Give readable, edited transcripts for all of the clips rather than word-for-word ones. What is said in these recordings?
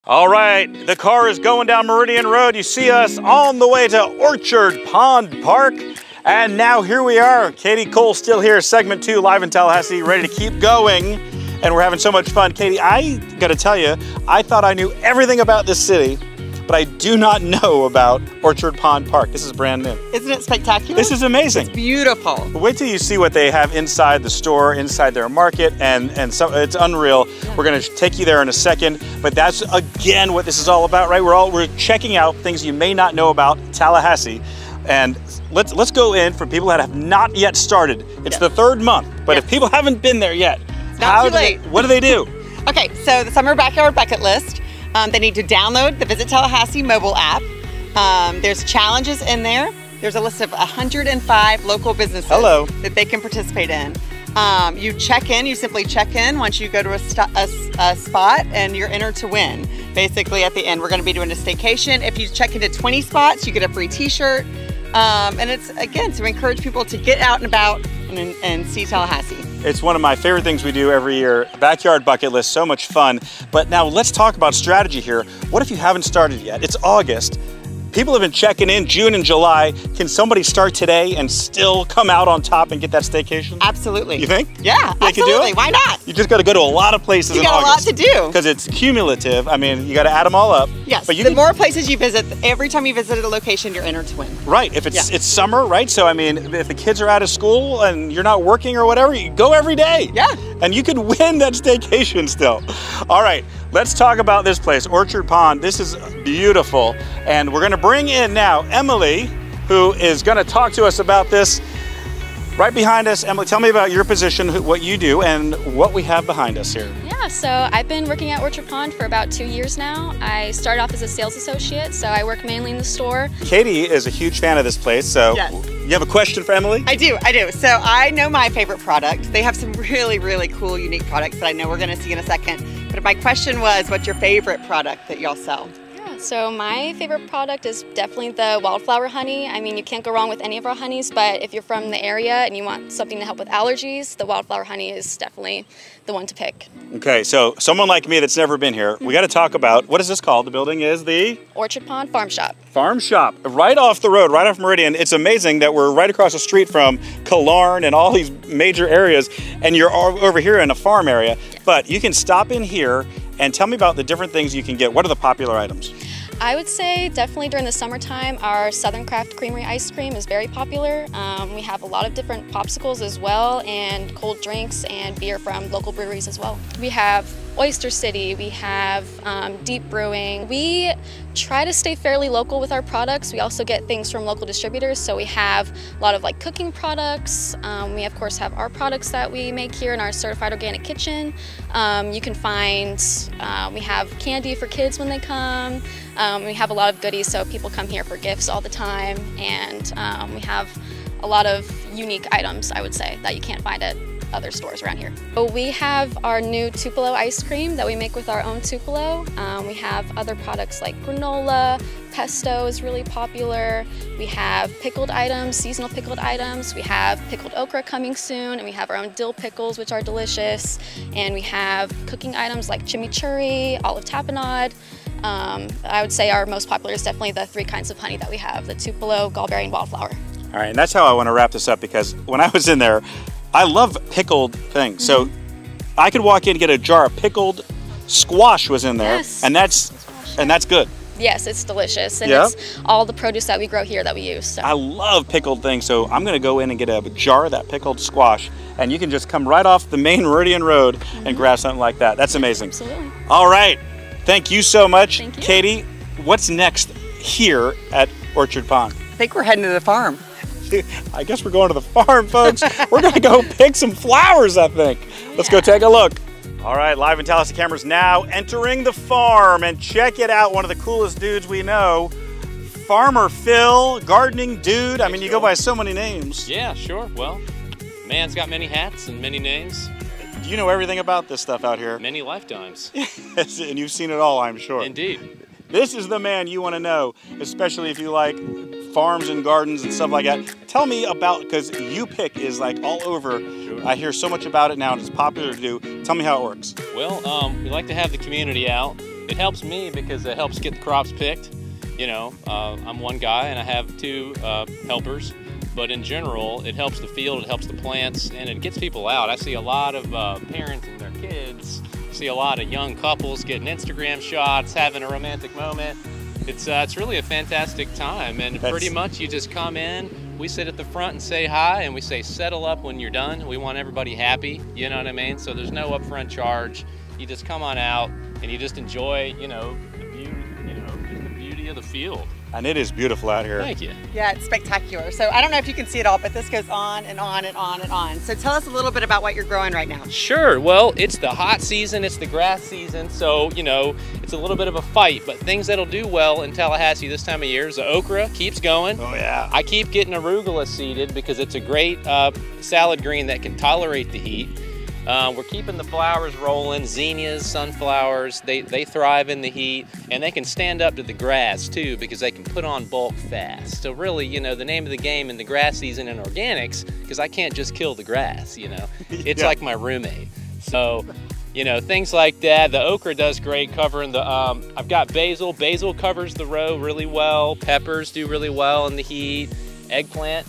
All right, the car is going down Meridian Road. You see us on the way to Orchard Pond Park. And now here we are. Katie Cole still here, segment 2, live in Tallahassee, ready to keep going. And we're having so much fun. Katie, I gotta tell you, I thought I knew everything about this city, but I do not know about Orchard Pond Park. This is brand new. Isn't it spectacular? This is amazing. It's beautiful. Wait till you see what they have inside the store, inside their market, and so it's unreal. Yeah. We're gonna take you there in a second, but that's again what this is all about, right? We're checking out things you may not know about Tallahassee, and let's go in for people that have not yet started. It's the 3rd month, but if people haven't been there yet, not too late. What do they do? Okay, so the Summer Backyard Bucketlist. They need to download the Visit Tallahassee mobile app. There's challenges in there. There's a list of 105 local businesses that they can participate in. You check in, you simply check in once you go to a spot and you're entered to win. Basically at the end, we're gonna be doing a staycation. If you check into 20 spots, you get a free t-shirt. And it's, again, to encourage people to get out and about and see Tallahassee. It's one of my favorite things we do every year. Backyard bucket list, so much fun. But now let's talk about strategy here. What if you haven't started yet? It's August. People have been checking in June and July. Can somebody start today and still come out on top and get that staycation? Absolutely. You think? Yeah, they can do it? Why not? You just got to go to a lot of places in August. You got a lot to do. Because it's cumulative. I mean, you got to add them all up. Yes, but the more places you visit, every time you visit a location, you're entered to win. Right, if it's summer, right? So I mean, if the kids are out of school and you're not working or whatever, you go every day. Yeah. And you could win that staycation still. All right, let's talk about this place, Orchard Pond. This is beautiful. And we're gonna bring in now Emily, who is gonna talk to us about this. Right behind us, Emily, tell me about your position, what you do, and what we have behind us here. Yeah, so I've been working at Orchard Pond for about 2 years now. I started off as a sales associate, so I work mainly in the store. Katie is a huge fan of this place, so you have a question for Emily? I do. So I know my favorite product. They have some really, really cool, unique products that I know we're gonna see in a second. But my question was, what's your favorite product that y'all sell? So my favorite product is definitely the wildflower honey. I mean, you can't go wrong with any of our honeys, but if you're from the area and you want something to help with allergies, the wildflower honey is definitely the one to pick. Okay, so someone like me that's never been here, we got to talk about, what is this called? The building is the? Orchard Pond Farm Shop. Farm Shop, right off the road, right off Meridian. It's amazing that we're right across the street from Killarn and all these major areas, and you're over here in a farm area. Yes. But you can stop in here and tell me about the different things you can get. What are the popular items? I would say definitely during the summertime, our Southern Craft Creamery ice cream is very popular. We have a lot of different popsicles as well, and cold drinks and beer from local breweries as well. We have Oyster City, we have Deep Brewing. We try to stay fairly local with our products. We also get things from local distributors, so we have a lot of like cooking products. We of course have our products that we make here in our certified organic kitchen. You can find, we have candy for kids when they come. We have a lot of goodies, so people come here for gifts all the time, and we have a lot of unique items, I would say, that you can't find at other stores around here. So we have our new Tupelo ice cream that we make with our own Tupelo. We have other products like granola, pesto is really popular. We have pickled items, seasonal pickled items. We have pickled okra coming soon, and we have our own dill pickles, which are delicious. And we have cooking items like chimichurri, olive tapenade. I would say our most popular is definitely the 3 kinds of honey that we have, the Tupelo, gallberry, and wildflower. All right, and that's how I want to wrap this up, because when I was in there, I love pickled things. So I could walk in and get a jar of pickled squash was in there, and that's good. Yes, it's delicious, and it's all the produce that we grow here that we use. So. I love pickled things, so I'm going to go in and get a jar of that pickled squash, and you can just come right off the main Meridian Road and grab something like that. That's amazing. Absolutely. All right, thank you so much. Thank you. Katie, what's next here at Orchard Pond? I think we're heading to the farm. I guess we're going to the farm, folks. We're going to go pick some flowers, I think. Let's go take a look. All right, live in Tallahassee cameras now, entering the farm, and check it out. One of the coolest dudes we know, Farmer Phil, gardening dude. I mean, you go by so many names. Yeah, sure. Well, man's got many hats and many names. You know everything about this stuff out here. Many lifetimes. Yes, and you've seen it all, I'm sure. Indeed. This is the man you want to know, especially if you like farms and gardens and stuff like that. Tell me about, because U-Pick is like all over. Sure. I hear so much about it now, and it's popular to do. Tell me how it works. Well, we like to have the community out It helps me because it helps get the crops picked. You know, I'm one guy and I have 2 helpers, but in general, it helps the field, it helps the plants, and it gets people out. I see a lot of parents and their kids. I see a lot of young couples getting Instagram shots, having a romantic moment. It's really a fantastic time, and pretty much you just come in, we sit at the front and say hi, and we say settle up when you're done. We want everybody happy, you know what I mean? So there's no upfront charge. You just come on out and you just enjoy, you know, the beauty, just the beauty of the field. And it is beautiful out here. Thank you. Yeah, it's spectacular. So I don't know if you can see it all, but this goes on and on and on and on. So tell us a little bit about what you're growing right now. Sure. Well, it's the hot season, it's the grass season, so, you know, it's a little bit of a fight, but things that'll do well in Tallahassee this time of year is the okra keeps going. Oh, yeah. I keep getting arugula seeded because it's a great salad green that can tolerate the heat. We're keeping the flowers rolling, zinnias, sunflowers, they thrive in the heat, and they can stand up to the grass too because they can put on bulk fast. So really, you know, the name of the game in the grass season in organics, because I can't just kill the grass, you know. It's like my roommate. So, you know, things like that. The okra does great covering the, I've got basil. Basil covers the row really well. Peppers do really well in the heat. Eggplant.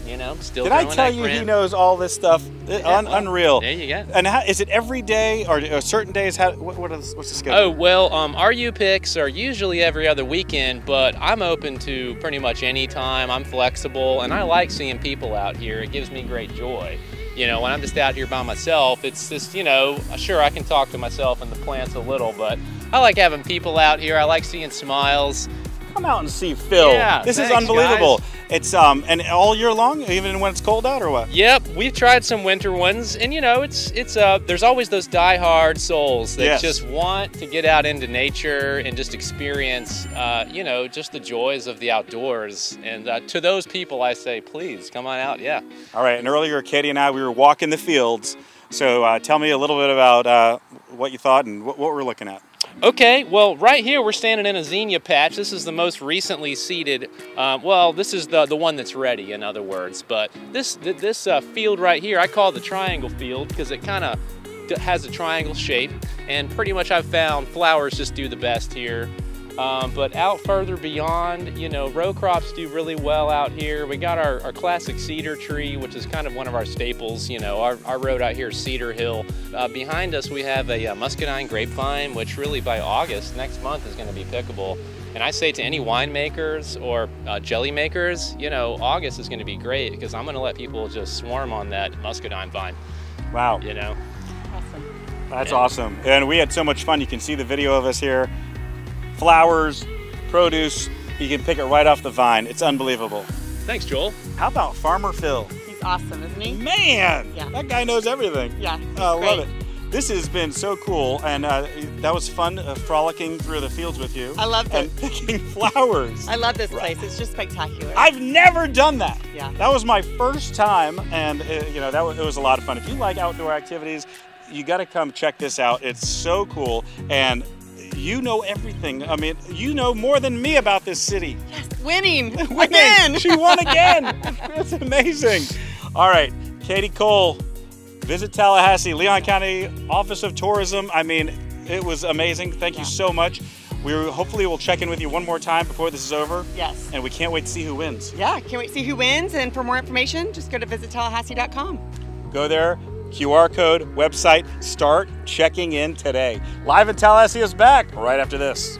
You know, still Did I tell you he knows all this stuff? Unreal. There you go. And how, is it every day or certain days? What's the schedule? Oh, well, RU picks are usually every other weekend, but I'm open to pretty much any time. I'm flexible, and I like seeing people out here. It gives me great joy. You know, when I'm just out here by myself, it's just, you know, sure, I can talk to myself and the plants a little, but I like having people out here. I like seeing smiles. Come out and see Phil. Yeah, this thanks, is unbelievable. Guys. It's and all year long, even when it's cold out, or what? Yep, we've tried some winter ones, and you know, it's there's always those die-hard souls that just want to get out into nature and just experience, you know, just the joys of the outdoors. And to those people, I say, please come on out. Yeah. All right. And earlier, Katie and I, we were walking the fields. So tell me a little bit about what you thought and what we're looking at. Okay, well, right here we're standing in a zinnia patch. This is the most recently seeded, well, this is the one that's ready, in other words. But this field right here, I call the triangle field because it kind of has a triangle shape. And pretty much I've found flowers just do the best here. But out further beyond, you know, row crops do really well out here. We got our classic cedar tree, which is kind of one of our staples. You know, our road out here is Cedar Hill. Behind us, we have a muscadine grapevine, which really by August, next month, is going to be pickable. And I say to any winemakers or jelly makers, you know, August is going to be great because I'm going to let people just swarm on that muscadine vine. Wow. You know? Awesome. That's awesome. And we had so much fun. You can see the video of us here. Flowers, produce, you can pick it right off the vine. It's unbelievable. Thanks, Joel. How about Farmer Phil? He's awesome, isn't he? Man, yeah. That guy knows everything. Yeah, I love it. This has been so cool, and that was fun frolicking through the fields with you. I loved it. And picking flowers. I love this place. It's just spectacular. I've never done that. Yeah. That was my first time, and you know, it was a lot of fun. If you like outdoor activities, you got to come check this out. It's so cool, and you know everything. I mean, you know more than me about this city. Yes, winning again. She won again. That's amazing. All right, Katie Cole, Visit Tallahassee, Leon County Office of Tourism. I mean, it was amazing. Thank you so much. Hopefully we'll check in with you one more time before this is over. Yes. And we can't wait to see who wins. Yeah, can't wait to see who wins. And for more information, just go to visitallahassee.com. Go there, QR code, website, start checking in today. Live in Tallahassee is back right after this.